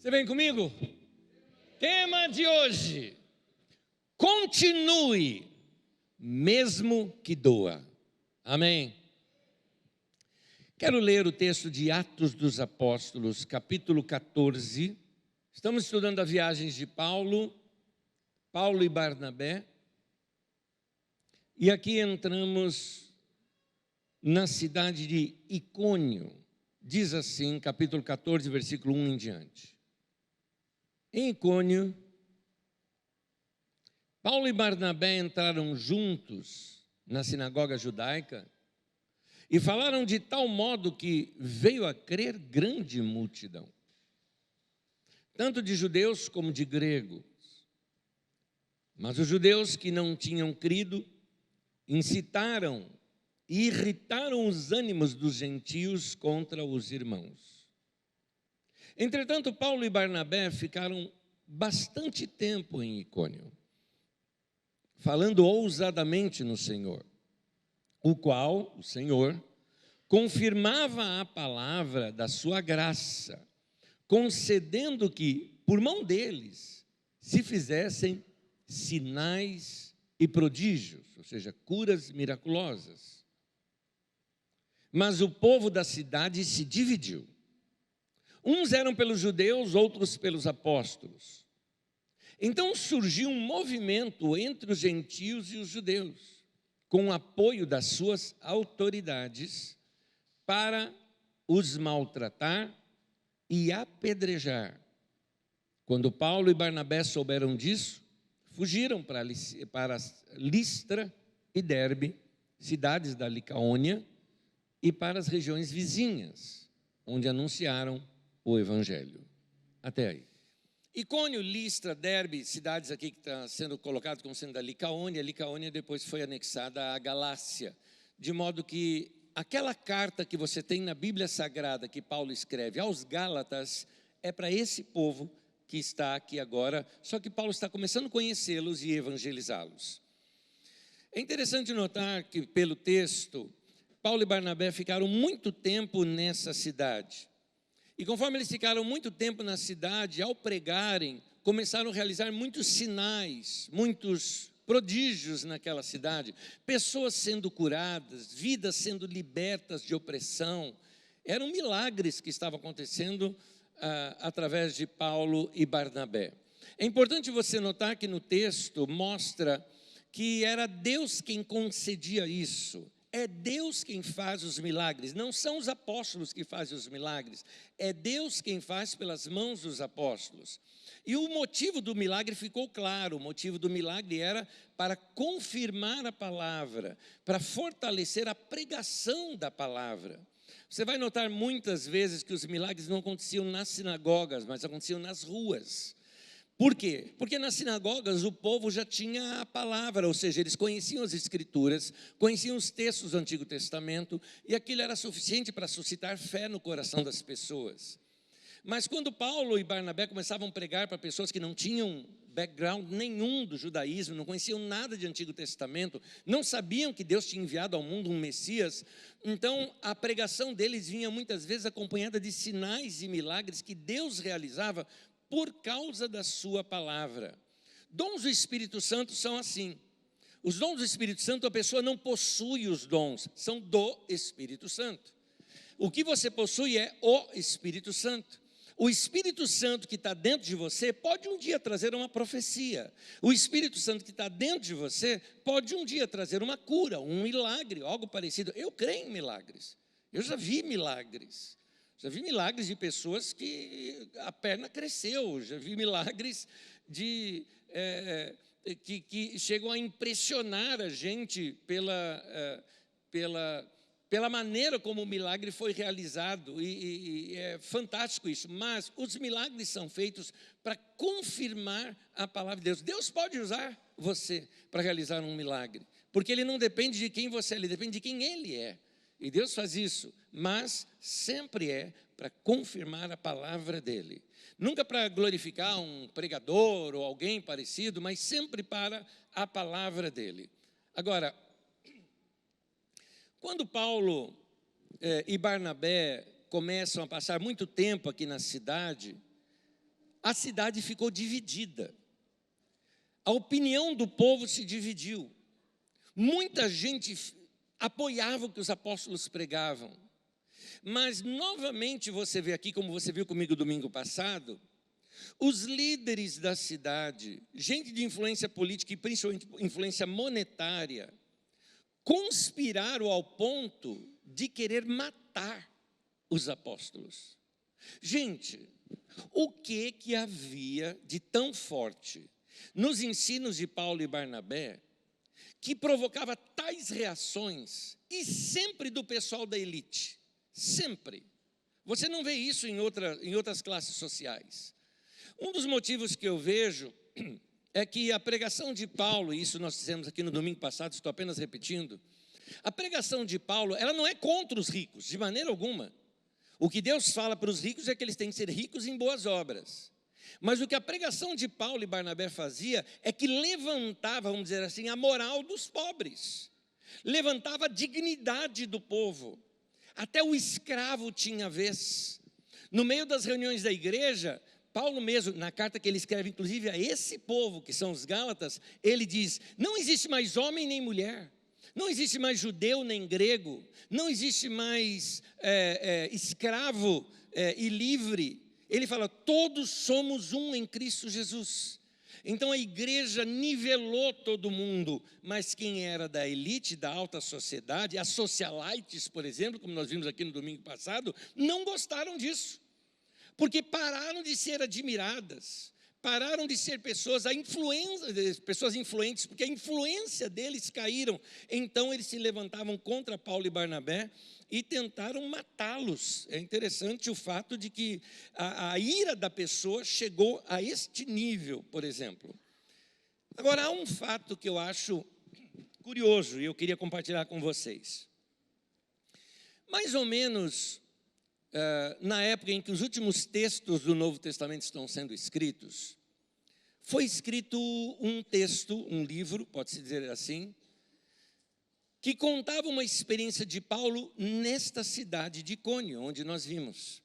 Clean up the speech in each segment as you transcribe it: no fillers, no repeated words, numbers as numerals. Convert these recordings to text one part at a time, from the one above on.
Você vem comigo? Tema de hoje: continue, mesmo que doa. Amém? Quero ler o texto de Atos dos Apóstolos, capítulo 14. Estamos estudando as viagens de Paulo e Barnabé. E aqui entramos na cidade de Icônio. Diz assim, capítulo 14, versículo 1 em diante. Em Icônio, Paulo e Barnabé entraram juntos na sinagoga judaica e falaram de tal modo que veio a crer grande multidão, tanto de judeus como de gregos. Mas os judeus que não tinham crido incitaram e irritaram os ânimos dos gentios contra os irmãos. Entretanto, Paulo e Barnabé ficaram bastante tempo em Icônio, falando ousadamente no Senhor, o qual, o Senhor, confirmava a palavra da sua graça, concedendo que, por mão deles, se fizessem sinais e prodígios, ou seja, curas miraculosas. Mas o povo da cidade se dividiu. Uns eram pelos judeus, outros pelos apóstolos. Então surgiu um movimento entre os gentios e os judeus, com o apoio das suas autoridades, para os maltratar e apedrejar. Quando Paulo e Barnabé souberam disso, fugiram para Listra e Derbe, cidades da Licaônia, e para as regiões vizinhas, onde anunciaram o Evangelho. Até aí. Icônio, Listra, Derbe, cidades aqui que está sendo colocado como sendo da Licaônia. Licaônia depois foi anexada à Galácia, de modo que aquela carta que você tem na Bíblia Sagrada que Paulo escreve aos Gálatas é para esse povo que está aqui agora, só que Paulo está começando a conhecê-los e evangelizá-los. É interessante notar que pelo texto, Paulo e Barnabé ficaram muito tempo nessa cidade. E conforme eles ficaram muito tempo na cidade, ao pregarem, começaram a realizar muitos sinais, muitos prodígios naquela cidade. Pessoas sendo curadas, vidas sendo libertas de opressão. Eram milagres que estavam acontecendo através de Paulo e Barnabé. É importante você notar que no texto mostra que era Deus quem concedia isso. É Deus quem faz os milagres, não são os apóstolos que fazem os milagres, é Deus quem faz pelas mãos dos apóstolos. E o motivo do milagre ficou claro, o motivo do milagre era para confirmar a palavra, para fortalecer a pregação da palavra. Você vai notar muitas vezes que os milagres não aconteciam nas sinagogas, mas aconteciam nas ruas. Por quê? Porque nas sinagogas o povo já tinha a palavra, ou seja, eles conheciam as escrituras, conheciam os textos do Antigo Testamento, e aquilo era suficiente para suscitar fé no coração das pessoas. Mas quando Paulo e Barnabé começavam a pregar para pessoas que não tinham background nenhum do judaísmo, não conheciam nada de Antigo Testamento, não sabiam que Deus tinha enviado ao mundo um Messias, então a pregação deles vinha muitas vezes acompanhada de sinais e milagres que Deus realizava por causa da sua palavra. Dons do Espírito Santo são assim. Os dons do Espírito Santo, a pessoa não possui os dons, são do Espírito Santo. O que você possui é o Espírito Santo. O Espírito Santo que está dentro de você pode um dia trazer uma profecia. O Espírito Santo que está dentro de você pode um dia trazer uma cura, um milagre, algo parecido. Eu creio em milagres. Eu já vi milagres. Já vi milagres de pessoas que a perna cresceu. Já vi milagres que chegam a impressionar a gente pela maneira como o milagre foi realizado, e é fantástico isso. Mas os milagres são feitos para confirmar a palavra de Deus. Deus pode usar você para realizar um milagre, porque Ele não depende de quem você é, Ele depende de quem Ele é. E Deus faz isso, mas sempre é para confirmar a palavra dEle. Nunca para glorificar um pregador ou alguém parecido, mas sempre para a palavra dEle. Agora, quando Paulo e Barnabé começam a passar muito tempo aqui na cidade, a cidade ficou dividida. A opinião do povo se dividiu. Muita gente apoiava o que os apóstolos pregavam. Mas, novamente, você vê aqui, como você viu comigo domingo passado, os líderes da cidade, gente de influência política e principalmente influência monetária, conspiraram ao ponto de querer matar os apóstolos. Gente, o que havia de tão forte nos ensinos de Paulo e Barnabé que provocava tais reações, e sempre do pessoal da elite? Sempre. Você não vê isso em outras classes sociais. Um dos motivos que eu vejo é que a pregação de Paulo, e isso nós fizemos aqui no domingo passado, estou apenas repetindo, a pregação de Paulo, ela não é contra os ricos, de maneira alguma. O que Deus fala para os ricos é que eles têm que ser ricos em boas obras. Mas o que a pregação de Paulo e Barnabé fazia é que levantava, vamos dizer assim, a moral dos pobres. Levantava a dignidade do povo. Até o escravo tinha vez. No meio das reuniões da igreja, Paulo mesmo, na carta que ele escreve, inclusive, a esse povo, que são os Gálatas, ele diz, não existe mais homem nem mulher, não existe mais judeu nem grego, não existe mais escravo e livre. Ele fala, todos somos um em Cristo Jesus. Então a igreja nivelou todo mundo, mas quem era da elite, da alta sociedade, as socialites, por exemplo, como nós vimos aqui no domingo passado, não gostaram disso. Porque pararam de ser admiradas, pararam de ser pessoas influentes, porque a influência deles caíram. Então eles se levantavam contra Paulo e Barnabé e tentaram matá-los. É interessante o fato de que a ira da pessoa chegou a este nível, por exemplo. Agora, há um fato que eu acho curioso e eu queria compartilhar com vocês. Mais ou menos na época em que os últimos textos do Novo Testamento estão sendo escritos, foi escrito um texto, um livro, pode-se dizer assim, que contava uma experiência de Paulo nesta cidade de Icônio, onde nós vimos.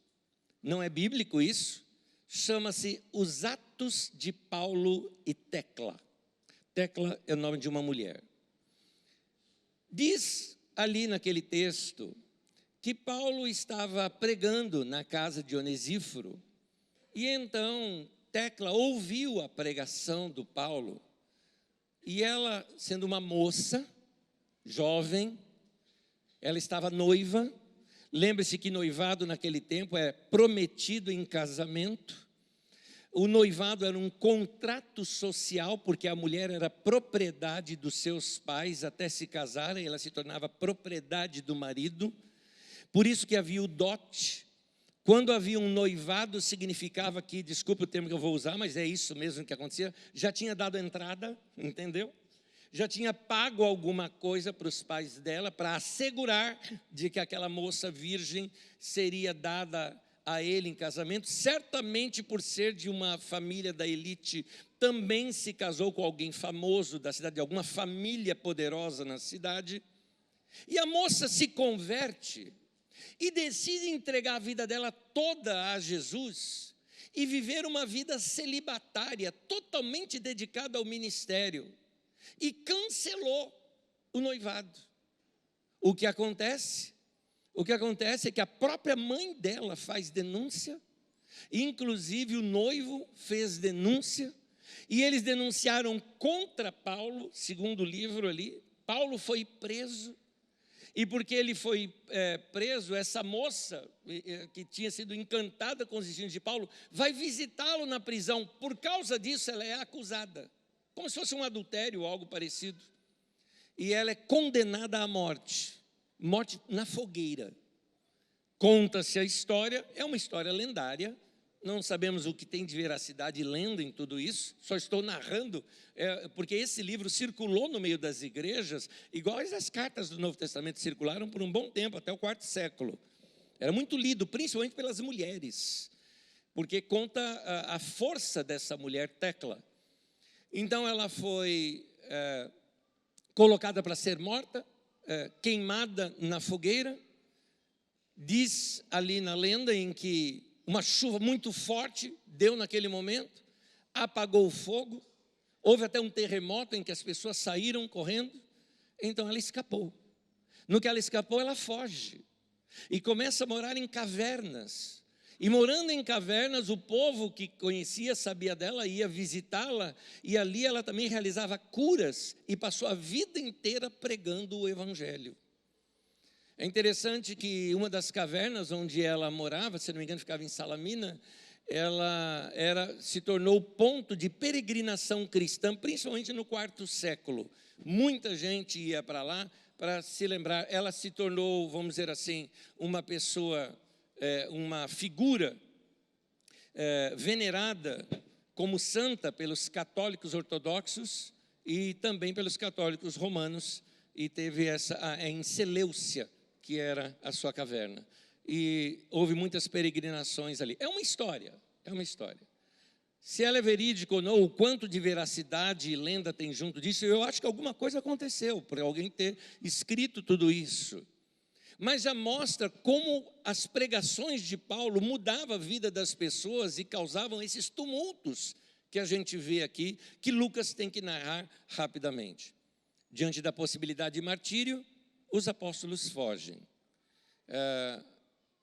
Não é bíblico isso? Chama-se Os Atos de Paulo e Tecla. Tecla é o nome de uma mulher. Diz ali naquele texto que Paulo estava pregando na casa de Onesíforo, e então Tecla ouviu a pregação do Paulo, e ela, sendo uma moça, jovem, ela estava noiva. Lembre-se que noivado naquele tempo é prometido em casamento. O noivado era um contrato social, porque a mulher era propriedade dos seus pais até se casarem, ela se tornava propriedade do marido. Por isso que havia o dote. Quando havia um noivado, significava que, desculpe o termo que eu vou usar, mas é isso mesmo que acontecia, já tinha dado entrada, entendeu? Já tinha pago alguma coisa para os pais dela, para assegurar de que aquela moça virgem seria dada a ele em casamento. Certamente por ser de uma família da elite, também se casou com alguém famoso da cidade, de alguma família poderosa na cidade. E a moça se converte e decide entregar a vida dela toda a Jesus e viver uma vida celibatária, totalmente dedicada ao ministério. E cancelou o noivado. O que acontece? O que acontece é que a própria mãe dela faz denúncia, inclusive o noivo fez denúncia, e eles denunciaram contra Paulo, segundo o livro ali. Paulo foi preso, e porque ele foi preso, essa moça, que tinha sido encantada com os ensinos de Paulo, vai visitá-lo na prisão. Por causa disso, ela é acusada, como se fosse um adultério ou algo parecido. E ela é condenada à morte, morte na fogueira. Conta-se a história, é uma história lendária, não sabemos o que tem de veracidade e lenda em tudo isso, só estou narrando, porque esse livro circulou no meio das igrejas, igual as cartas do Novo Testamento circularam por um bom tempo, até o IV século. Era muito lido, principalmente pelas mulheres, porque conta a força dessa mulher Tecla. Então ela foi colocada para ser morta, queimada na fogueira. Diz ali na lenda em que uma chuva muito forte deu naquele momento, apagou o fogo, houve até um terremoto em que as pessoas saíram correndo, então ela escapou. No que ela escapou, ela foge e começa a morar em cavernas. E morando em cavernas, o povo que conhecia, sabia dela, ia visitá-la, e ali ela também realizava curas e passou a vida inteira pregando o evangelho. É interessante que uma das cavernas onde ela morava, se não me engano ficava em Salamina, ela se tornou ponto de peregrinação cristã, principalmente no quarto século. Muita gente ia para lá para se lembrar. Ela se tornou, vamos dizer assim, uma pessoa, uma figura venerada como santa pelos católicos ortodoxos e também pelos católicos romanos, e teve em Seleucia, que era a sua caverna. E houve muitas peregrinações ali. É uma história. Se ela é verídica ou não, o quanto de veracidade e lenda tem junto disso, eu acho que alguma coisa aconteceu, por alguém ter escrito tudo isso. Mas já mostra como as pregações de Paulo mudavam a vida das pessoas e causavam esses tumultos que a gente vê aqui, que Lucas tem que narrar rapidamente. Diante da possibilidade de martírio, os apóstolos fogem.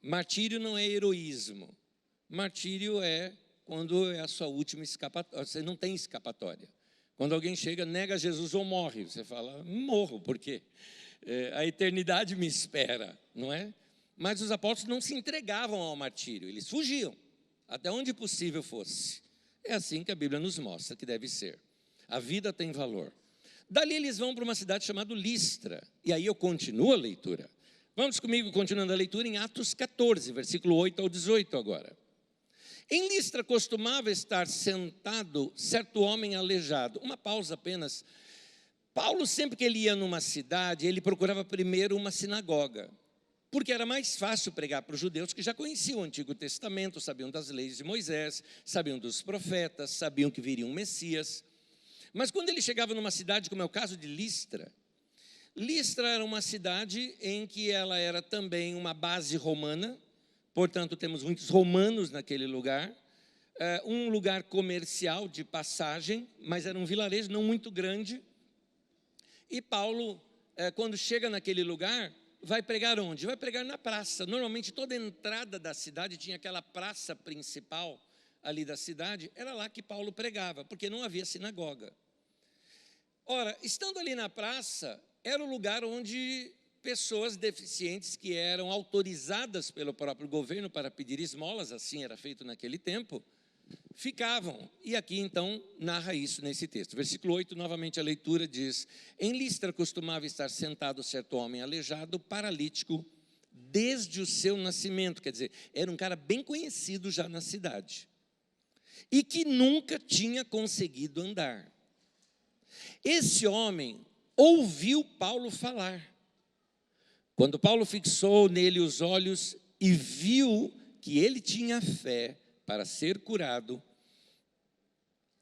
Martírio não é heroísmo. Martírio é quando é a sua última escapatória. Você não tem escapatória. Quando alguém chega, nega Jesus ou morre. Você fala, morro, por quê? A eternidade me espera, não é? Mas os apóstolos não se entregavam ao martírio. Eles fugiam, até onde possível fosse. É assim que a Bíblia nos mostra que deve ser. A vida tem valor. Dali eles vão para uma cidade chamada Listra. E aí eu continuo a leitura. Vamos comigo, continuando a leitura, em Atos 14, versículo 8 ao 18 agora. Em Listra costumava estar sentado certo homem aleijado. Uma pausa apenas. Paulo, sempre que ele ia numa cidade, ele procurava primeiro uma sinagoga, porque era mais fácil pregar para os judeus que já conheciam o Antigo Testamento, sabiam das leis de Moisés, sabiam dos profetas, sabiam que viria um Messias. Mas quando ele chegava numa cidade, como é o caso de Listra, Listra era uma cidade em que ela era também uma base romana, portanto temos muitos romanos naquele lugar, um lugar comercial de passagem, mas era um vilarejo não muito grande. E Paulo, quando chega naquele lugar, vai pregar onde? Vai pregar na praça. Normalmente toda a entrada da cidade tinha aquela praça principal ali da cidade, era lá que Paulo pregava, porque não havia sinagoga. Ora, estando ali na praça, era o lugar onde pessoas deficientes que eram autorizadas pelo próprio governo para pedir esmolas, assim era feito naquele tempo, ficavam. E aqui então narra isso nesse texto. Versículo 8, novamente a leitura diz: em Listra costumava estar sentado certo homem aleijado, paralítico, desde o seu nascimento. Quer dizer, era um cara bem conhecido já na cidade, e que nunca tinha conseguido andar. Esse homem ouviu Paulo falar. Quando Paulo fixou nele os olhos e viu que ele tinha fé para ser curado,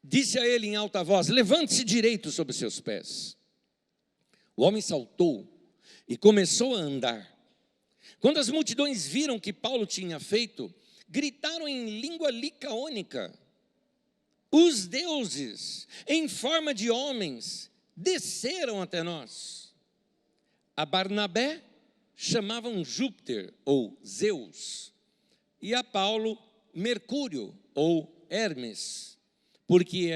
disse a ele em alta voz: levante-se direito sobre seus pés. O homem saltou e começou a andar. Quando as multidões viram que Paulo tinha feito, gritaram em língua licaônica: os deuses, em forma de homens, desceram até nós. A Barnabé chamavam Júpiter ou Zeus, e a Paulo Mercúrio ou Hermes, porque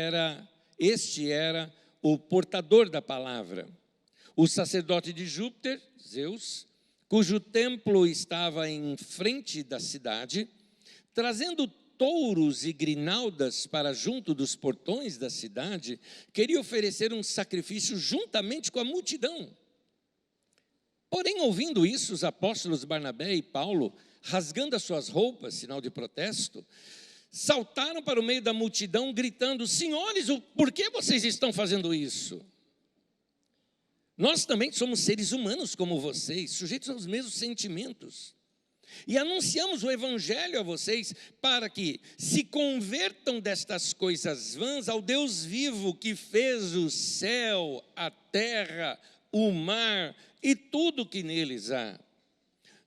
este era o portador da palavra. O sacerdote de Júpiter, Zeus, cujo templo estava em frente da cidade, trazendo touros e grinaldas para junto dos portões da cidade, queria oferecer um sacrifício juntamente com a multidão. Porém, ouvindo isso, os apóstolos Barnabé e Paulo, rasgando as suas roupas, sinal de protesto, saltaram para o meio da multidão, gritando: senhores, por que vocês estão fazendo isso? Nós também somos seres humanos como vocês, sujeitos aos mesmos sentimentos. E anunciamos o evangelho a vocês para que se convertam destas coisas vãs ao Deus vivo que fez o céu, a terra, o mar e tudo que neles há.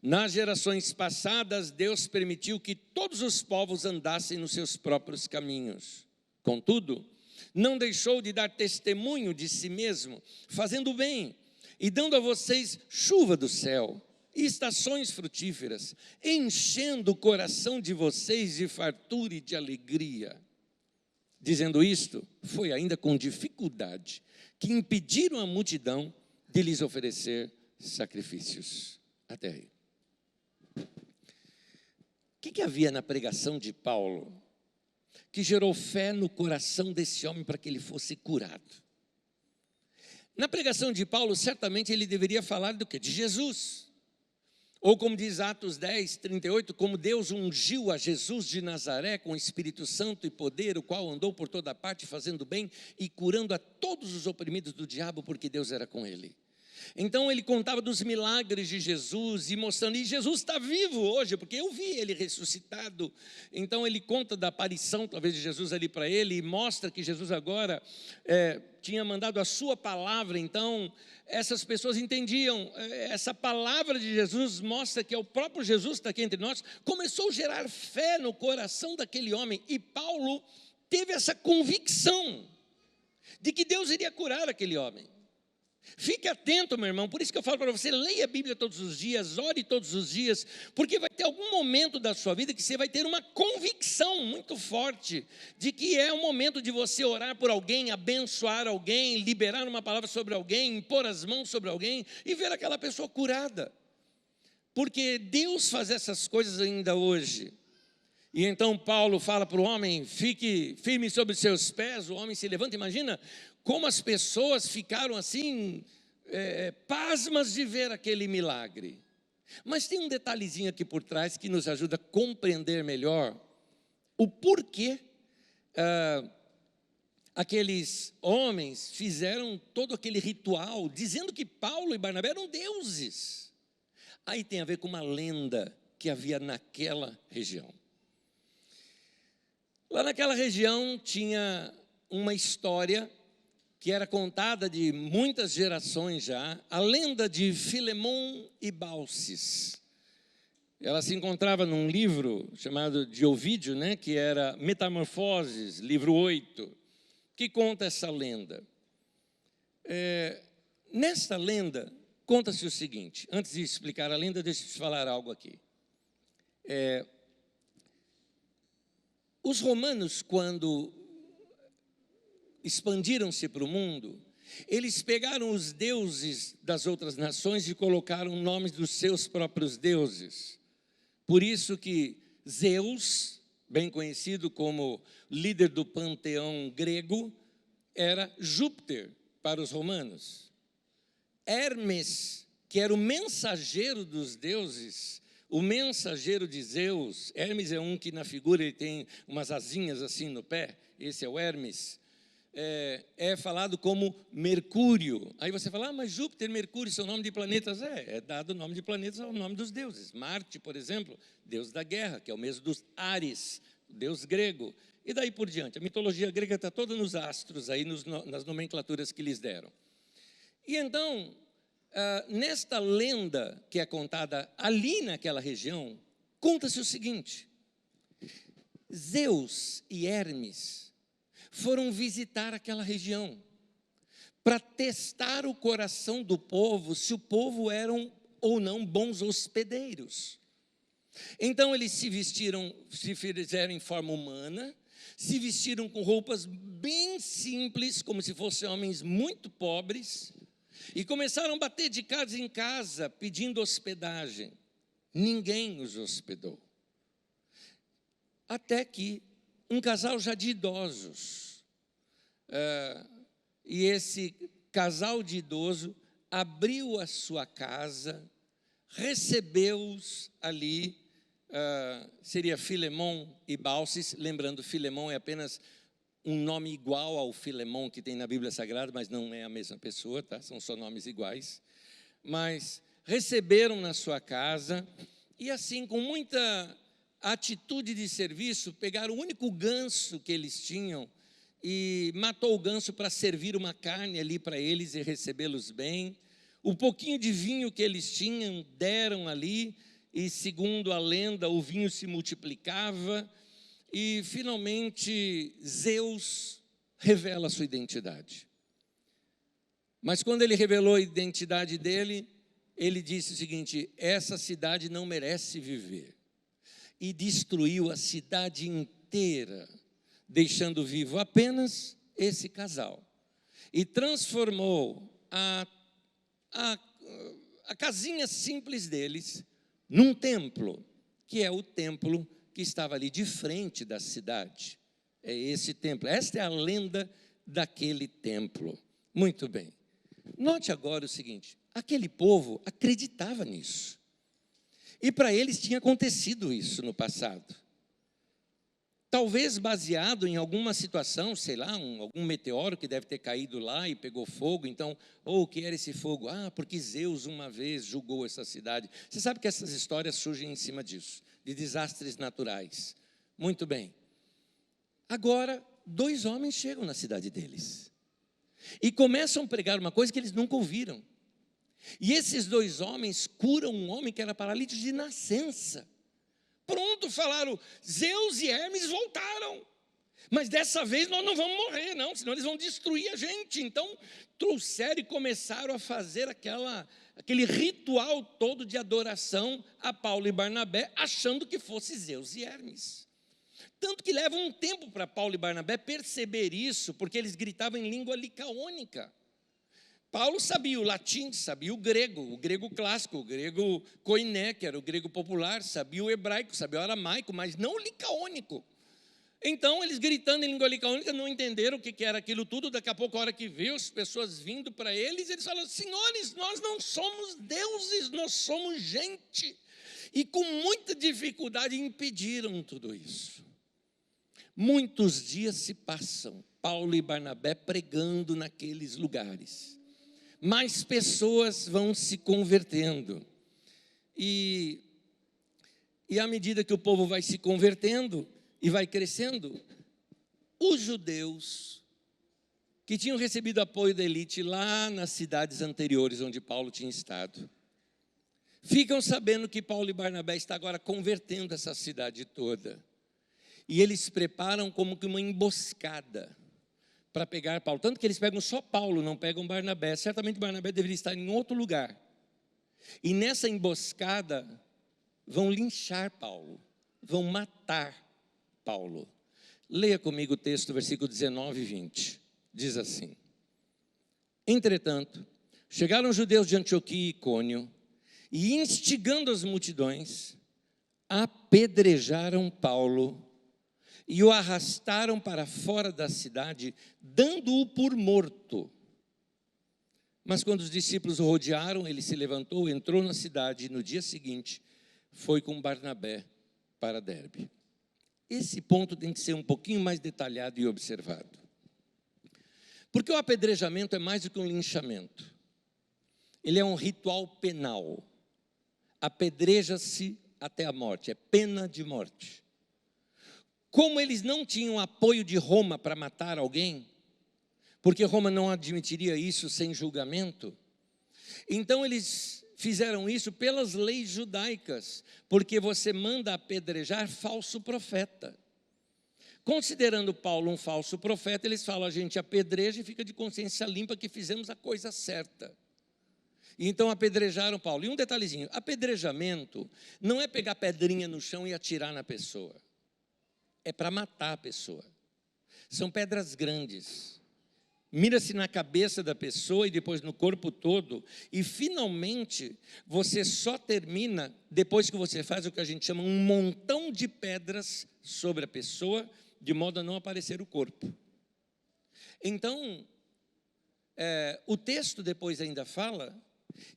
Nas gerações passadas, Deus permitiu que todos os povos andassem nos seus próprios caminhos. Contudo, não deixou de dar testemunho de si mesmo, fazendo o bem e dando a vocês chuva do céu e estações frutíferas, enchendo o coração de vocês de fartura e de alegria. Dizendo isto, foi ainda com dificuldade que impediram a multidão de lhes oferecer sacrifícios. Até aí. O que havia na pregação de Paulo que gerou fé no coração desse homem para que ele fosse curado? Na pregação de Paulo, certamente ele deveria falar do quê? De Jesus. Ou como diz Atos 10, 38, como Deus ungiu a Jesus de Nazaré com o Espírito Santo e poder, o qual andou por toda parte fazendo bem e curando a todos os oprimidos do diabo, porque Deus era com ele. Então ele contava dos milagres de Jesus e mostrando, e Jesus está vivo hoje, porque eu vi ele ressuscitado. Então ele conta da aparição talvez de Jesus ali para ele, e mostra que Jesus agora tinha mandado a sua palavra. Então essas pessoas entendiam, essa palavra de Jesus mostra que é o próprio Jesus que está aqui entre nós. Começou a gerar fé no coração daquele homem, e Paulo teve essa convicção de que Deus iria curar aquele homem. Fique atento, meu irmão, por isso que eu falo para você, leia a Bíblia todos os dias, ore todos os dias, porque vai ter algum momento da sua vida que você vai ter uma convicção muito forte de que é o momento de você orar por alguém, abençoar alguém, liberar uma palavra sobre alguém, impor as mãos sobre alguém e ver aquela pessoa curada. Porque Deus faz essas coisas ainda hoje. E então Paulo fala para o homem, fique firme sobre os seus pés, o homem se levanta. Imagina como as pessoas ficaram assim, pasmas de ver aquele milagre. Mas tem um detalhezinho aqui por trás que nos ajuda a compreender melhor o porquê aqueles homens fizeram todo aquele ritual, dizendo que Paulo e Barnabé eram deuses. Aí tem a ver com uma lenda que havia naquela região. Lá naquela região tinha uma história que era contada de muitas gerações já, a lenda de Filemon e Baucis. Ela se encontrava num livro chamado de Ovídio, que era Metamorfoses, livro 8, que conta essa lenda. Nesta lenda, conta-se o seguinte, antes de explicar a lenda, deixa eu te falar algo aqui. Os romanos, quando expandiram-se para o mundo, eles pegaram os deuses das outras nações e colocaram nomes dos seus próprios deuses. Por isso que Zeus, bem conhecido como líder do panteão grego, era Júpiter para os romanos. Hermes, que era o mensageiro dos deuses, o mensageiro de Zeus, Hermes é um que na figura ele tem umas asinhas assim no pé, esse é o Hermes, é falado como Mercúrio. Aí você fala, mas Júpiter e Mercúrio são nome de planetas? É dado o nome de planetas ao nome dos deuses. Marte, por exemplo, deus da guerra, que é o mesmo dos Ares, deus grego. E daí por diante, a mitologia grega está toda nos astros, aí nas nomenclaturas que lhes deram. E então, nesta lenda que é contada ali naquela região, conta-se o seguinte: Zeus e Hermes foram visitar aquela região para testar o coração do povo, se o povo eram ou não bons hospedeiros. Então eles se fizeram em forma humana, se vestiram com roupas bem simples, como se fossem homens muito pobres, e começaram a bater de casa em casa, pedindo hospedagem. Ninguém os hospedou. Até que um casal já de idosos, e esse casal de idoso abriu a sua casa, recebeu-os ali, seria Filemon e Baucis. Lembrando, Filemon é apenas um nome igual ao Filemon que tem na Bíblia Sagrada, mas não é a mesma pessoa, tá? São só nomes iguais. Mas receberam na sua casa e assim, com muita atitude de serviço, pegaram o único ganso que eles tinham e matou o ganso para servir uma carne ali para eles e recebê-los bem. O pouquinho de vinho que eles tinham, deram ali, e segundo a lenda, o vinho se multiplicava, e finalmente Zeus revela a sua identidade. Mas quando ele revelou a identidade dele, ele disse o seguinte: essa cidade não merece viver. E destruiu a cidade inteira, deixando vivo apenas esse casal. E transformou a casinha simples deles num templo, que é o templo que estava ali de frente da cidade. É esse templo, esta é a lenda daquele templo. Muito bem. Note agora o seguinte: aquele povo acreditava nisso. E para eles tinha acontecido isso no passado. Talvez baseado em alguma situação, sei lá, algum meteoro que deve ter caído lá e pegou fogo. Então, o que era esse fogo? Porque Zeus uma vez julgou essa cidade. Você sabe que essas histórias surgem em cima disso, de desastres naturais. Muito bem. Agora, 2 homens chegam na cidade deles e começam a pregar uma coisa que eles nunca ouviram. E esses 2 homens curam um homem que era paralítico de nascença. Pronto, falaram, Zeus e Hermes voltaram. Mas dessa vez nós não vamos morrer, não, senão eles vão destruir a gente. Então, trouxeram e começaram a fazer aquele ritual todo de adoração a Paulo e Barnabé, achando que fosse Zeus e Hermes. Tanto que leva um tempo para Paulo e Barnabé perceber isso, porque eles gritavam em língua licaônica. Paulo sabia o latim, sabia o grego clássico, o grego koiné, que era o grego popular, sabia o hebraico, sabia o aramaico, mas não o licaônico. Então, eles gritando em língua licaônica, não entenderam o que era aquilo tudo. Daqui a pouco, a hora que viu as pessoas vindo para eles, eles falaram: senhores, nós não somos deuses, nós somos gente. E com muita dificuldade impediram tudo isso. Muitos dias se passam, Paulo e Barnabé pregando naqueles lugares. Mais pessoas vão se convertendo. E à medida que o povo vai se convertendo e vai crescendo, os judeus que tinham recebido apoio da elite lá nas cidades anteriores onde Paulo tinha estado, ficam sabendo que Paulo e Barnabé estão agora convertendo essa cidade toda. E eles preparam como que uma emboscada para pegar Paulo. Tanto que eles pegam só Paulo, não pegam Barnabé. Certamente Barnabé deveria estar em outro lugar. E nessa emboscada vão linchar Paulo, vão matar Paulo. Leia comigo o texto, versículo 19 e 20. Diz assim: entretanto, chegaram os judeus de Antioquia e Icônio, e instigando as multidões, apedrejaram Paulo e o arrastaram para fora da cidade, dando-o por morto. Mas quando os discípulos o rodearam, ele se levantou, entrou na cidade e no dia seguinte foi com Barnabé para Derbe. Esse ponto tem que ser um pouquinho mais detalhado e observado. Porque o apedrejamento é mais do que um linchamento. Ele é um ritual penal. Apedreja-se até a morte, é pena de morte. Como eles não tinham apoio de Roma para matar alguém, porque Roma não admitiria isso sem julgamento, então eles fizeram isso pelas leis judaicas, porque você manda apedrejar falso profeta. Considerando Paulo um falso profeta, eles falam: a gente apedreja e fica de consciência limpa que fizemos a coisa certa. E então apedrejaram Paulo. E um detalhezinho: apedrejamento não é pegar pedrinha no chão e atirar na pessoa. É para matar a pessoa. São pedras grandes. Mira-se na cabeça da pessoa e depois no corpo todo. E finalmente você só termina depois que você faz o que a gente chama um montão de pedras sobre a pessoa, de modo a não aparecer o corpo. Então, o texto depois ainda fala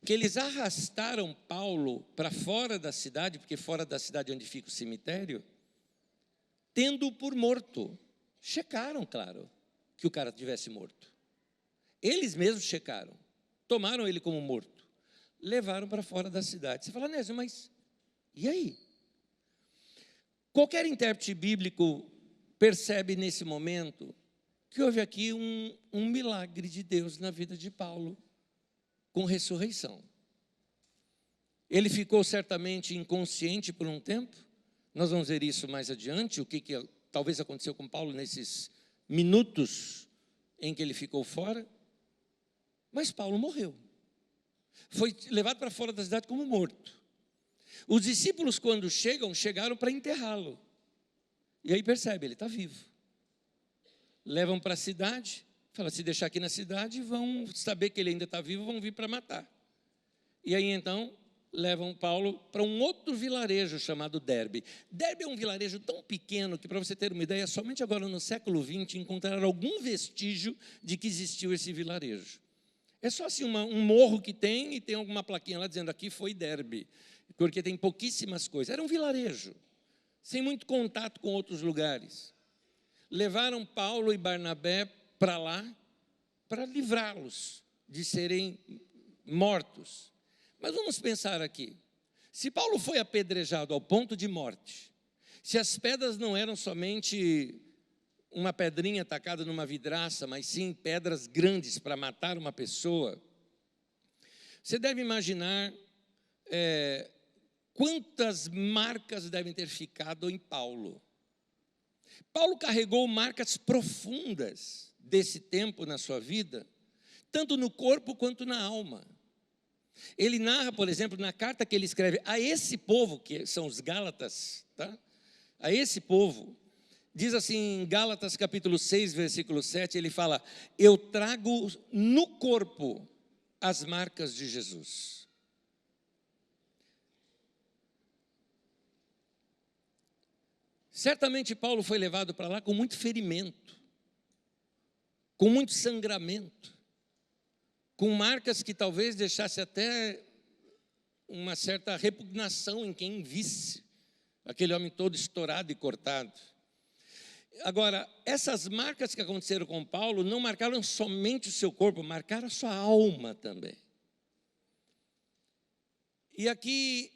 que eles arrastaram Paulo para fora da cidade, porque fora da cidade é onde fica o cemitério, tendo-o por morto. Checaram, claro, que o cara tivesse morto. Eles mesmos checaram, tomaram ele como morto, levaram para fora da cidade. Você fala: Nésio, mas e aí? Qualquer intérprete bíblico percebe nesse momento que houve aqui um milagre de Deus na vida de Paulo, com ressurreição. Ele ficou certamente inconsciente por um tempo. Nós vamos ver isso mais adiante, o que talvez aconteceu com Paulo nesses minutos em que ele ficou fora. Mas Paulo morreu. Foi levado para fora da cidade como morto. Os discípulos, quando chegaram para enterrá-lo. E aí percebe, ele está vivo. Levam para a cidade, fala, se deixar aqui na cidade, vão saber que ele ainda está vivo, vão vir para matar. E aí então, levam Paulo para um outro vilarejo chamado Derbe. Derbe é um vilarejo tão pequeno que, para você ter uma ideia, somente agora no século XX encontraram algum vestígio de que existiu esse vilarejo. É só assim um morro que tem e tem alguma plaquinha lá dizendo aqui foi Derbe, porque tem pouquíssimas coisas. Era um vilarejo, sem muito contato com outros lugares. Levaram Paulo e Barnabé para lá para livrá-los de serem mortos. Mas vamos pensar aqui, se Paulo foi apedrejado ao ponto de morte, se as pedras não eram somente uma pedrinha tacada numa vidraça, mas sim pedras grandes para matar uma pessoa, você deve imaginar quantas marcas devem ter ficado em Paulo. Paulo carregou marcas profundas desse tempo na sua vida, tanto no corpo quanto na alma. Ele narra, por exemplo, na carta que ele escreve a esse povo, que são os Gálatas, tá? A esse povo, diz assim em Gálatas capítulo 6, versículo 7, ele fala, eu trago no corpo as marcas de Jesus. Certamente Paulo foi levado para lá com muito ferimento, com muito sangramento, com marcas que talvez deixasse até uma certa repugnação em quem visse aquele homem todo estourado e cortado. Agora, essas marcas que aconteceram com Paulo não marcaram somente o seu corpo, marcaram a sua alma também. E aqui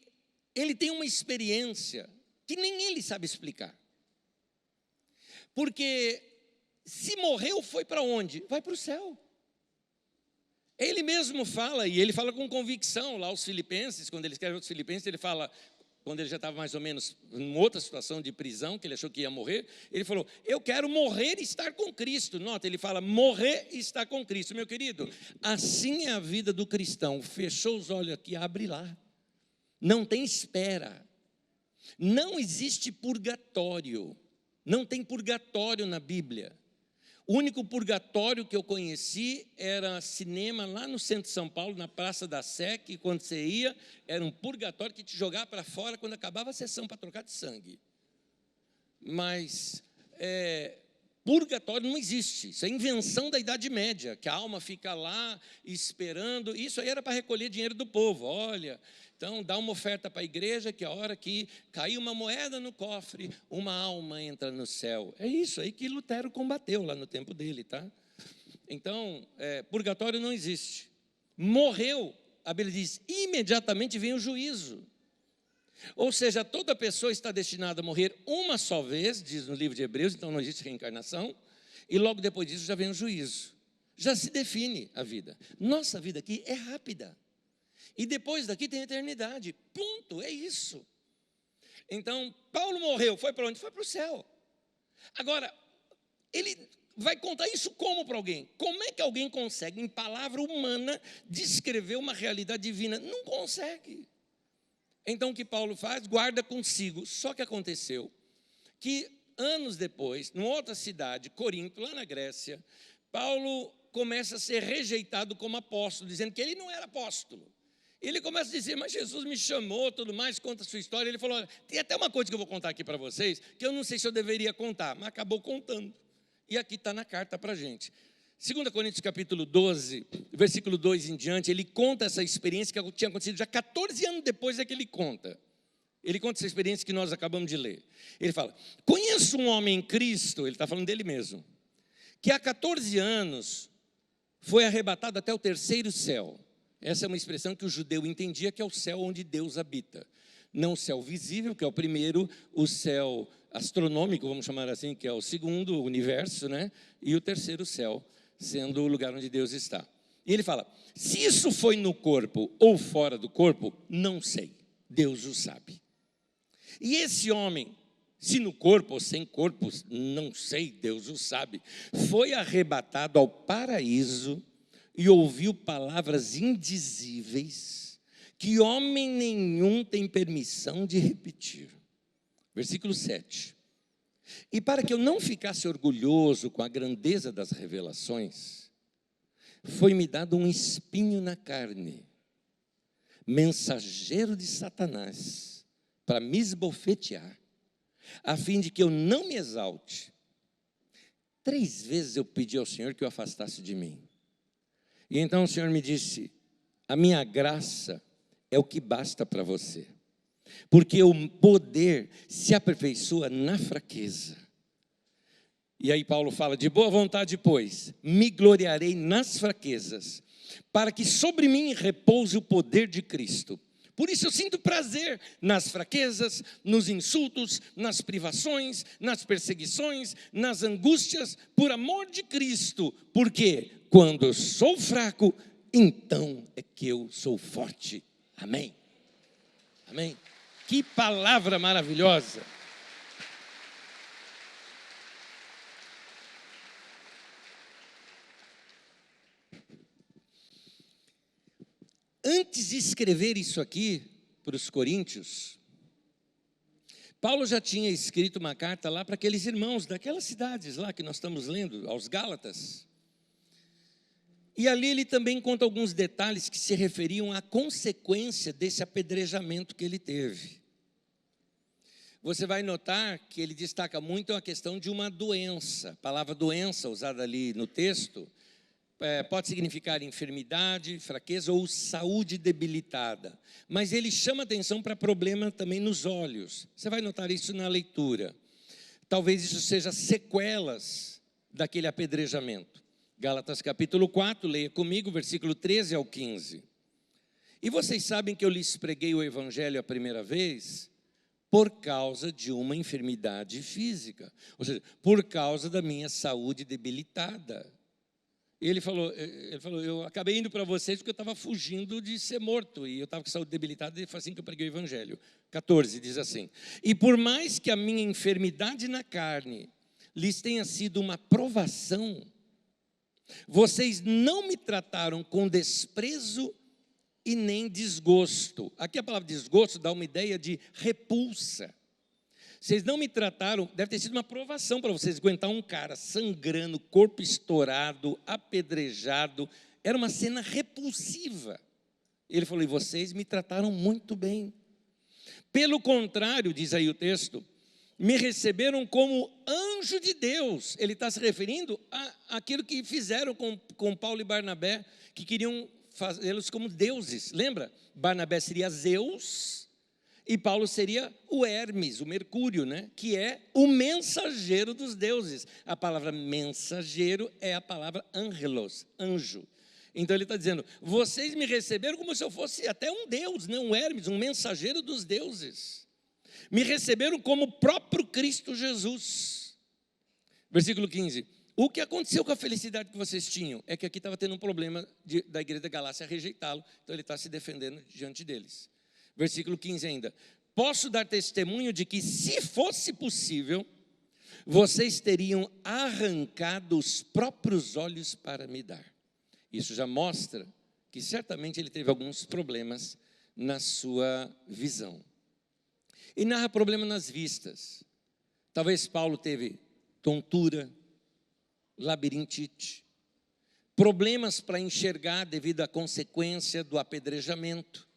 ele tem uma experiência que nem ele sabe explicar. Porque se morreu, foi para onde? Vai para o céu. Ele mesmo fala, e ele fala com convicção lá aos Filipenses, quando ele escreve aos Filipenses, ele fala, quando ele já estava mais ou menos em outra situação de prisão, que ele achou que ia morrer, ele falou, eu quero morrer e estar com Cristo. Nota, ele fala, morrer e estar com Cristo. Meu querido, assim é a vida do cristão. Fechou os olhos aqui, abre lá. Não tem espera. Não existe purgatório. Não tem purgatório na Bíblia. O único purgatório que eu conheci era cinema lá no centro de São Paulo, na Praça da Sé, que quando você ia, era um purgatório que te jogava para fora quando acabava a sessão para trocar de sangue. Mas purgatório não existe, isso é invenção da Idade Média, que a alma fica lá esperando, isso aí era para recolher dinheiro do povo, olha, então dá uma oferta para a igreja, que a hora que cair uma moeda no cofre, uma alma entra no céu, é isso aí que Lutero combateu lá no tempo dele, tá? Então, purgatório não existe, morreu, a Bíblia diz, imediatamente vem o juízo. Ou seja, toda pessoa está destinada a morrer uma só vez, diz no livro de Hebreus, então não existe reencarnação, e logo depois disso já vem o juízo. Já se define a vida. Nossa vida aqui é rápida. E depois daqui tem a eternidade. Ponto, é isso. Então, Paulo morreu, foi para onde? Foi para o céu. Agora, ele vai contar isso como para alguém? Como é que alguém consegue, em palavra humana, descrever uma realidade divina? Não consegue. Então o que Paulo faz? Guarda consigo. Só que aconteceu que anos depois, numa outra cidade, Corinto, lá na Grécia, Paulo começa a ser rejeitado como apóstolo, dizendo que ele não era apóstolo. Ele começa a dizer, mas Jesus me chamou, tudo mais, conta a sua história. Ele falou, olha, tem até uma coisa que eu vou contar aqui para vocês, que eu não sei se eu deveria contar, mas acabou contando. E aqui está na carta para a gente. 2 Coríntios capítulo 12, versículo 2 em diante, ele conta essa experiência que tinha acontecido já 14 anos depois é que ele conta. Ele conta essa experiência que nós acabamos de ler. Ele fala, conheço um homem em Cristo, ele está falando dele mesmo, que há 14 anos foi arrebatado até o terceiro céu. Essa é uma expressão que o judeu entendia que é o céu onde Deus habita. Não o céu visível, que é o primeiro, o céu astronômico, vamos chamar assim, que é o segundo, o universo, né? E o terceiro céu, sendo o lugar onde Deus está. E ele fala, se isso foi no corpo ou fora do corpo, não sei, Deus o sabe. E esse homem, se no corpo ou sem corpo, não sei, Deus o sabe, foi arrebatado ao paraíso e ouviu palavras indizíveis que homem nenhum tem permissão de repetir. Versículo 7. E para que eu não ficasse orgulhoso com a grandeza das revelações, foi-me dado um espinho na carne, mensageiro de Satanás, para me esbofetear, a fim de que eu não me exalte. 3 vezes eu pedi ao Senhor que o afastasse de mim. E então o Senhor me disse, a minha graça é o que basta para você, porque o poder se aperfeiçoa na fraqueza. E aí Paulo fala, de boa vontade, pois, me gloriarei nas fraquezas, para que sobre mim repouse o poder de Cristo. Por isso eu sinto prazer nas fraquezas, nos insultos, nas privações, nas perseguições, nas angústias, por amor de Cristo. Porque quando eu sou fraco, então é que eu sou forte. Amém? Amém? Que palavra maravilhosa! Antes de escrever isso aqui para os coríntios, Paulo já tinha escrito uma carta lá para aqueles irmãos daquelas cidades lá que nós estamos lendo, aos Gálatas. E ali ele também conta alguns detalhes que se referiam à consequência desse apedrejamento que ele teve. Você vai notar que ele destaca muito a questão de uma doença. A palavra doença, usada ali no texto, pode significar enfermidade, fraqueza ou saúde debilitada. Mas ele chama atenção para problema também nos olhos. Você vai notar isso na leitura. Talvez isso seja sequelas daquele apedrejamento. Gálatas capítulo 4, leia comigo, versículo 13 ao 15. E vocês sabem que eu lhes preguei o evangelho a primeira vez por causa de uma enfermidade física. Ou seja, por causa da minha saúde debilitada. Ele falou, eu acabei indo para vocês porque eu estava fugindo de ser morto, e eu estava com saúde debilitada, e foi assim que eu preguei o evangelho. 14, diz assim, e por mais que a minha enfermidade na carne lhes tenha sido uma provação, vocês não me trataram com desprezo e nem desgosto. Aqui a palavra desgosto dá uma ideia de repulsa. Vocês não me trataram, deve ter sido uma provação para vocês aguentar um cara sangrando, corpo estourado, apedrejado. Era uma cena repulsiva. Ele falou, e vocês me trataram muito bem. Pelo contrário, diz aí o texto, me receberam como anjo de Deus. Ele está se referindo àquilo que fizeram com Paulo e Barnabé, que queriam fazê-los como deuses. Lembra? Barnabé seria Zeus, e Paulo seria o Hermes, o Mercúrio, né? Que é o mensageiro dos deuses. A palavra mensageiro é a palavra angelos, anjo. Então ele está dizendo, vocês me receberam como se eu fosse até um deus, né? Um Hermes, um mensageiro dos deuses. Me receberam como o próprio Cristo Jesus. Versículo 15. O que aconteceu com a felicidade que vocês tinham? É que aqui estava tendo um problema da igreja da Galácia rejeitá-lo. Então ele está se defendendo diante deles. Versículo 15 ainda, posso dar testemunho de que se fosse possível, vocês teriam arrancado os próprios olhos para me dar. Isso já mostra que certamente ele teve alguns problemas na sua visão. E narra problema nas vistas. Talvez Paulo teve tontura, labirintite, problemas para enxergar devido à consequência do apedrejamento.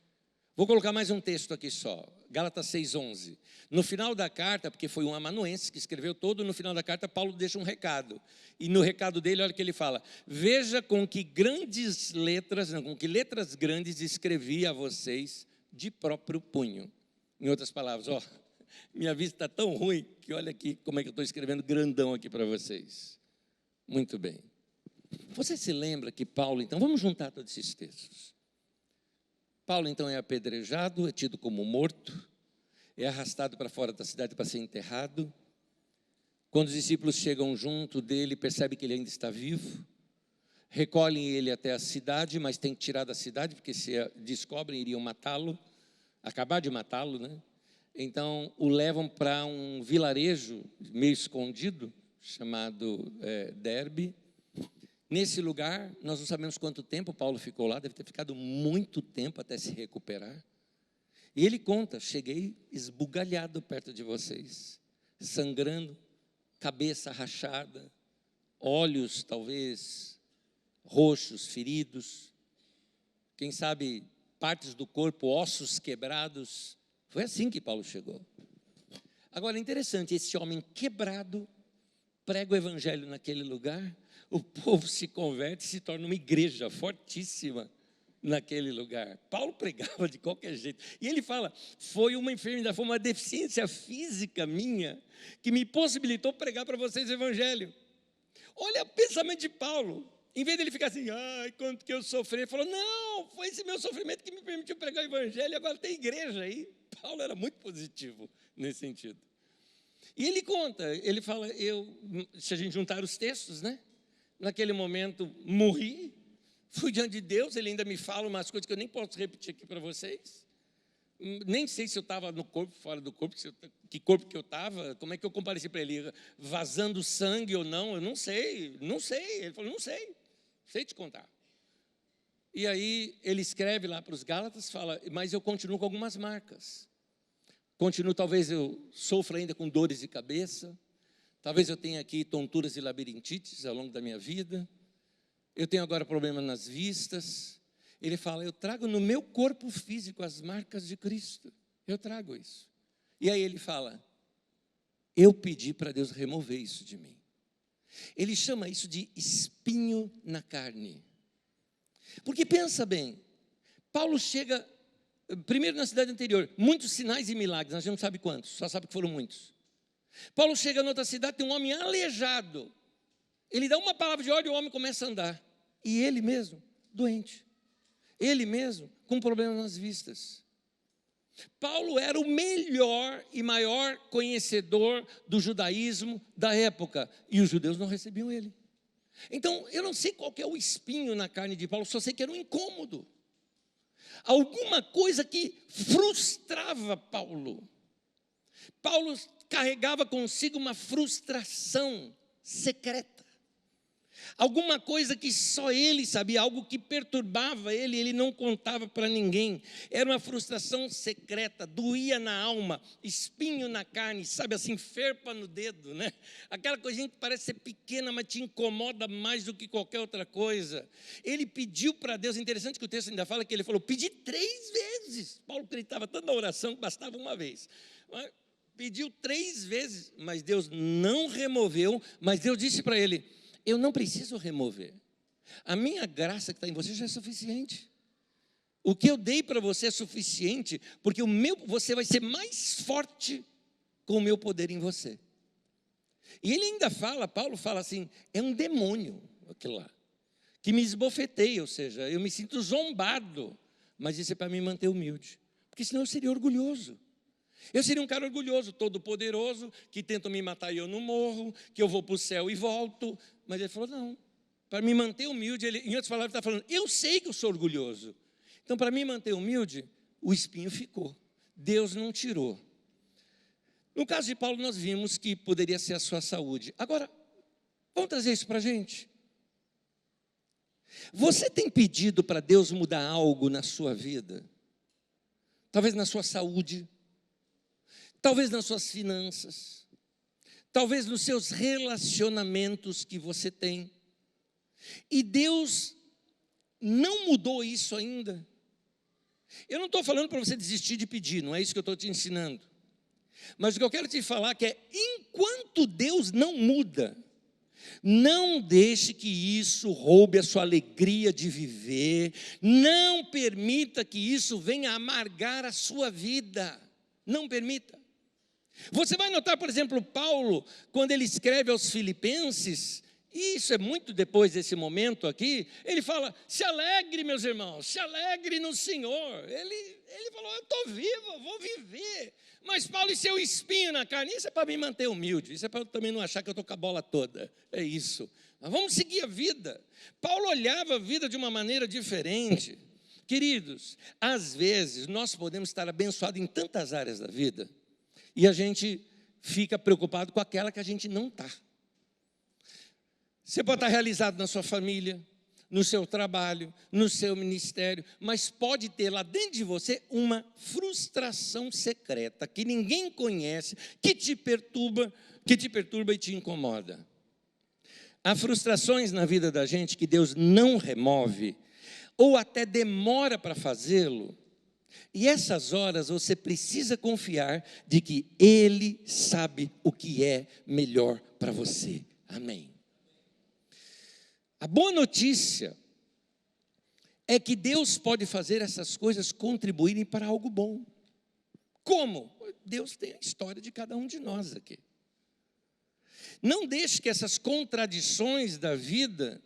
Vou colocar mais um texto aqui só, Gálatas 6:11. No final da carta, porque foi um amanuense que escreveu todo, no final da carta Paulo deixa um recado. E no recado dele, olha o que ele fala. Veja com que grandes letras, não, com que letras grandes escrevi a vocês de próprio punho. Em outras palavras, ó, minha vista está tão ruim que olha aqui como é que eu estou escrevendo grandão aqui para vocês. Muito bem. Você se lembra que Paulo, então, vamos juntar todos esses textos. Paulo, então, é apedrejado, é tido como morto, é arrastado para fora da cidade para ser enterrado. Quando os discípulos chegam junto dele, percebe que ele ainda está vivo. recolhem ele até a cidade, mas tem que tirar da cidade, porque se descobrem, iriam matá-lo, acabar de matá-lo, né? Então, o levam para um vilarejo meio escondido, chamado Derbe. Nesse lugar, nós não sabemos quanto tempo Paulo ficou lá, deve ter ficado muito tempo até se recuperar. E ele conta, cheguei esbugalhado perto de vocês, sangrando, cabeça rachada, olhos talvez roxos, feridos, quem sabe partes do corpo, ossos quebrados. Foi assim que Paulo chegou. Agora, é interessante, esse homem quebrado prega o evangelho naquele lugar, o povo se converte e se torna uma igreja fortíssima naquele lugar. Paulo pregava de qualquer jeito. E ele fala, foi uma enfermidade, foi uma deficiência física minha que me possibilitou pregar para vocês o evangelho. Olha o pensamento de Paulo. Em vez dele ficar assim, ai, quanto que eu sofri, ele falou, não, foi esse meu sofrimento que me permitiu pregar o evangelho, e agora tem igreja aí. Paulo era muito positivo nesse sentido. E ele conta, ele fala, se a gente juntar os textos, né? Naquele momento, morri, fui diante de Deus, ele ainda me fala umas coisas que eu nem posso repetir aqui para vocês. Nem sei se eu estava no corpo, fora do corpo, que corpo que eu estava, como é que eu compareci para ele, vazando sangue ou não, eu não sei. Ele falou, não sei te contar. E aí ele escreve lá para os Gálatas, fala, mas eu continuo com algumas marcas. Continuo, talvez eu sofra ainda com dores de cabeça, talvez eu tenha aqui tonturas e labirintites ao longo da minha vida, eu tenho agora problemas nas vistas. Ele fala, eu trago no meu corpo físico as marcas de Cristo, eu trago isso. E aí ele fala, eu pedi para Deus remover isso de mim. Ele chama isso de espinho na carne. Porque pensa bem, Paulo chega, primeiro na cidade anterior, muitos sinais e milagres, a gente não sabe quantos, só sabe que foram muitos. Paulo chega em outra cidade, tem um homem aleijado, ele dá uma palavra de ordem e o homem começa a andar. E ele mesmo, doente. Ele mesmo, com problemas nas vistas. Paulo era o melhor e maior conhecedor do judaísmo da época, e os judeus não recebiam ele. Então, eu não sei qual que é o espinho na carne de Paulo, só sei que era um incômodo. Alguma coisa que frustrava Paulo. Paulo carregava consigo uma frustração secreta. Alguma coisa que só ele sabia, algo que perturbava ele, ele não contava para ninguém. Era uma frustração secreta, doía na alma, espinho na carne, sabe assim, ferpa no dedo, né? Aquela coisinha que parece ser pequena, mas te incomoda mais do que qualquer outra coisa. Ele pediu para Deus, interessante que o texto ainda fala que ele falou, pedi 3 vezes. Paulo acreditava tanto na oração que bastava uma vez. Pediu 3 vezes, mas Deus não removeu, mas Deus disse para ele, eu não preciso remover. A minha graça que está em você já é suficiente. O que eu dei para você é suficiente, porque você vai ser mais forte com o meu poder em você. E ele ainda fala, Paulo fala assim, é um demônio aquilo lá, que me esbofeteia, ou seja, eu me sinto zombado, mas isso é para me manter humilde, porque senão eu seria orgulhoso. Eu seria um cara orgulhoso, todo poderoso, que tentam me matar e eu não morro, que eu vou para o céu e volto. Mas ele falou, não, para me manter humilde, ele, em outras palavras, está falando, eu sei que eu sou orgulhoso. Então, para me manter humilde, o espinho ficou. Deus não tirou. No caso de Paulo, nós vimos que poderia ser a sua saúde. Agora, vamos trazer isso para a gente? Você tem pedido para Deus mudar algo na sua vida? Talvez na sua saúde, talvez nas suas finanças, talvez nos seus relacionamentos que você tem. E Deus não mudou isso ainda. Eu não estou falando para você desistir de pedir, não é isso que eu estou te ensinando. Mas o que eu quero te falar que é, enquanto Deus não muda, não deixe que isso roube a sua alegria de viver, não permita que isso venha amargar a sua vida, não permita. Você vai notar, por exemplo, Paulo, quando ele escreve aos Filipenses, e isso é muito depois desse momento aqui, ele fala, se alegre meus irmãos, se alegre no Senhor. Ele falou, eu estou vivo, eu vou viver, Mas Paulo, e seu espinho na carne? Isso é para me manter humilde, isso é para eu também não achar que eu estou com a bola toda. É isso. Mas vamos seguir a vida. Paulo olhava a vida de uma maneira diferente. Queridos, às vezes nós podemos estar abençoados em tantas áreas da vida e a gente fica preocupado com aquela que a gente não está. Você pode estar realizado na sua família, no seu trabalho, no seu ministério, mas pode ter lá dentro de você uma frustração secreta que ninguém conhece, que te perturba e te incomoda. Há frustrações na vida da gente que Deus não remove, ou até demora para fazê-lo, e essas horas você precisa confiar de que Ele sabe o que é melhor para você. Amém. A boa notícia é que Deus pode fazer essas coisas contribuírem para algo bom. Como? Deus tem a história de cada um de nós aqui. Não deixe que essas contradições da vida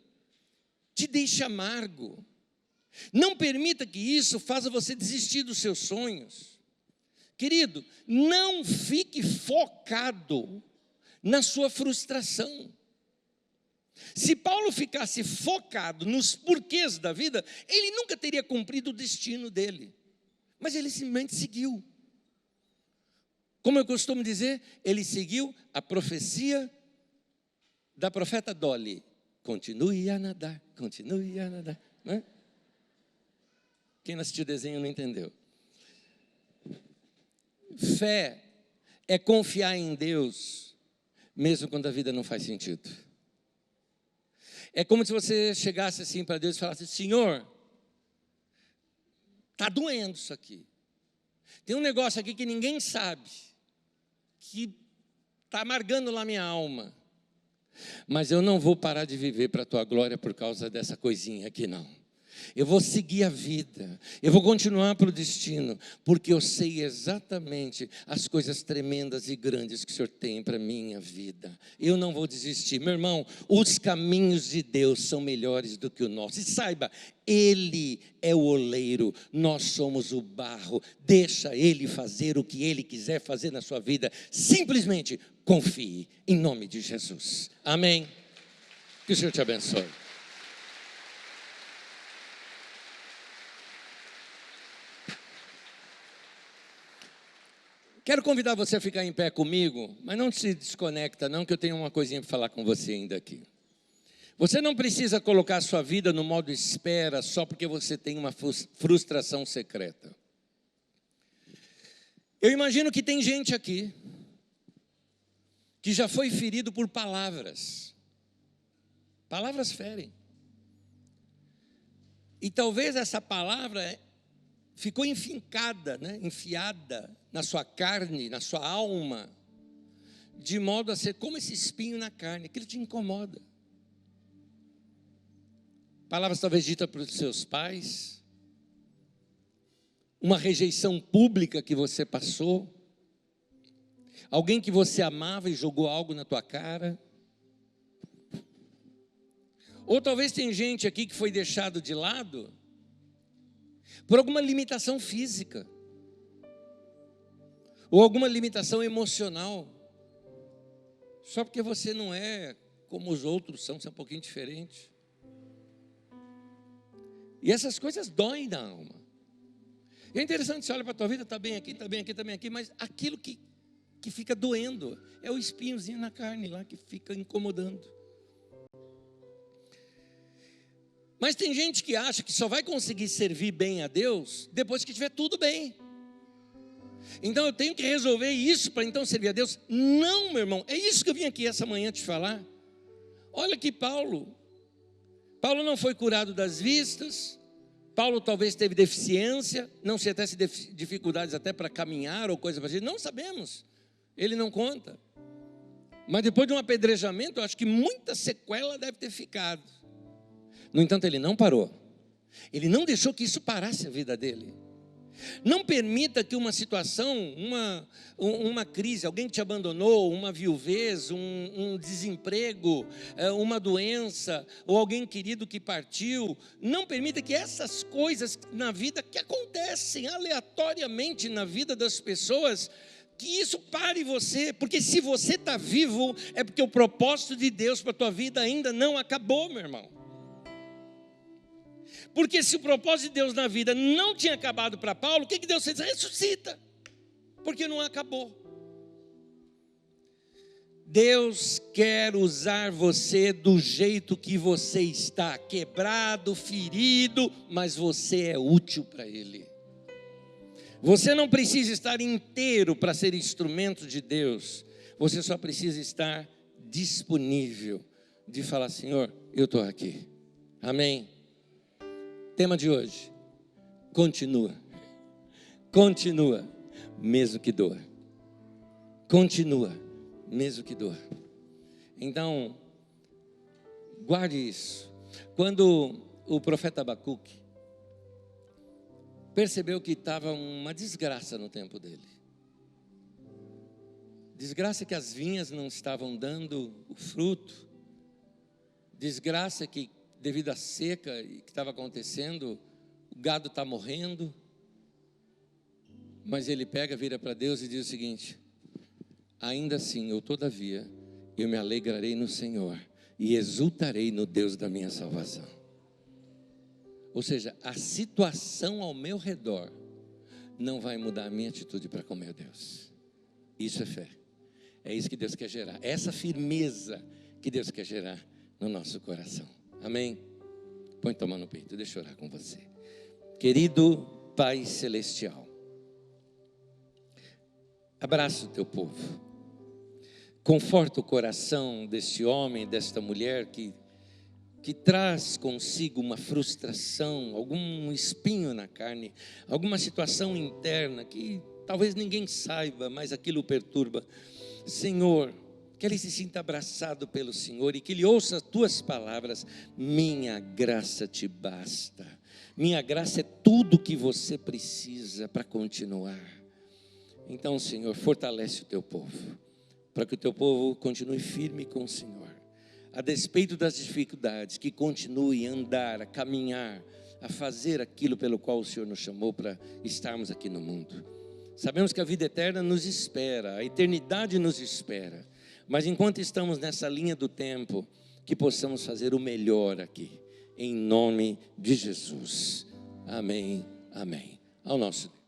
te deixem amargo. Não permita que isso faça você desistir dos seus sonhos. Querido, não fique focado na sua frustração. Se Paulo ficasse focado nos porquês da vida, ele nunca teria cumprido o destino dele. Mas ele simplesmente seguiu. Como eu costumo dizer, ele seguiu a profecia da profeta Dolly. Continue a nadar, continue a nadar. Não é? Quem não assistiu o desenho não entendeu. Fé é confiar em Deus, mesmo quando a vida não faz sentido. É como se você chegasse assim para Deus e falasse: Senhor, está doendo isso aqui. Tem um negócio aqui que ninguém sabe, que está amargando lá minha alma. Mas eu não vou parar de viver para a tua glória por causa dessa coisinha aqui, não. Eu vou seguir a vida, eu vou continuar para o destino, porque eu sei exatamente as coisas tremendas e grandes que o Senhor tem para a minha vida. Eu não vou desistir. Meu irmão, os caminhos de Deus são melhores do que o nosso. E saiba, Ele é o oleiro, nós somos o barro. Deixa Ele fazer o que Ele quiser fazer na sua vida. Simplesmente confie, em nome de Jesus. Amém? Que o Senhor te abençoe. Quero convidar você a ficar em pé comigo, mas não se desconecta não, que eu tenho uma coisinha para falar com você ainda aqui. Você não precisa colocar a sua vida no modo espera só porque você tem uma frustração secreta. Eu imagino que tem gente aqui que já foi ferido por palavras. Palavras ferem. E talvez essa palavra ficou enfincada, enfiada na sua carne, na sua alma, de modo a ser como esse espinho na carne, aquilo te incomoda. Palavras talvez ditas para os seus pais, uma rejeição pública que você passou, alguém que você amava e jogou algo na tua cara. Ou talvez tem gente aqui que foi deixado de lado por alguma limitação física, ou alguma limitação emocional, só porque você não é como os outros são, você é um pouquinho diferente. E essas coisas doem na alma. E é interessante, você olha para a tua vida, está bem aqui, está bem aqui, está bem aqui, mas aquilo que fica doendo é o espinhozinho na carne lá, que fica incomodando. Mas tem gente que acha que só vai conseguir servir bem a Deus depois que tiver tudo bem. Então eu tenho que resolver isso para então servir a Deus. Não, meu irmão, é isso que eu vim aqui essa manhã te falar. Olha que Paulo não foi curado das vistas. Paulo talvez teve deficiência, não sei até se dificuldades até para caminhar ou coisa parecida, não sabemos, ele não conta. Mas depois de um apedrejamento, eu acho que muita sequela deve ter ficado. No entanto, ele não parou. Ele não deixou que isso parasse a vida dele. Não permita que uma situação, uma crise, alguém que te abandonou, uma viuvez, um desemprego, uma doença, ou alguém querido que partiu, não permita que essas coisas na vida que acontecem aleatoriamente na vida das pessoas que isso pare você, porque se você está vivo, é porque o propósito de Deus para a tua vida ainda não acabou, meu irmão. Porque se o propósito de Deus na vida não tinha acabado para Paulo, o que Deus fez? Ressuscita, porque não acabou. Deus quer usar você do jeito que você está, quebrado, ferido, mas você é útil para Ele. Você não precisa estar inteiro para ser instrumento de Deus, você só precisa estar disponível de falar: Senhor, eu estou aqui. Amém? Tema de hoje: continua, mesmo que doa. Continua, mesmo que doa. Então, guarde isso. Quando o profeta Abacuque percebeu que estava uma desgraça no tempo dele, desgraça que as vinhas não estavam dando o fruto, desgraça que devido à seca que estava acontecendo, o gado está morrendo, mas ele pega, vira para Deus e diz o seguinte: ainda assim, todavia, eu me alegrarei no Senhor e exultarei no Deus da minha salvação. Ou seja, a situação ao meu redor não vai mudar a minha atitude para com meu Deus. Isso é fé. É isso que Deus quer gerar. Essa firmeza que Deus quer gerar no nosso coração. Amém? Põe tua mão no peito, deixa eu orar com você. Querido Pai Celestial, abraça o teu povo. Conforta o coração deste homem, desta mulher que traz consigo uma frustração, algum espinho na carne, alguma situação interna que talvez ninguém saiba, mas aquilo o perturba. Senhor, que ele se sinta abraçado pelo Senhor e que ele ouça as tuas palavras: minha graça te basta, minha graça é tudo que você precisa para continuar. Então, Senhor, fortalece o teu povo, para que o teu povo continue firme com o Senhor, a despeito das dificuldades, que continue a andar, a caminhar, a fazer aquilo pelo qual o Senhor nos chamou para estarmos aqui no mundo. Sabemos que a vida eterna nos espera, a eternidade nos espera, mas enquanto estamos nessa linha do tempo, que possamos fazer o melhor aqui, em nome de Jesus. Amém, amém. Ao nosso Deus.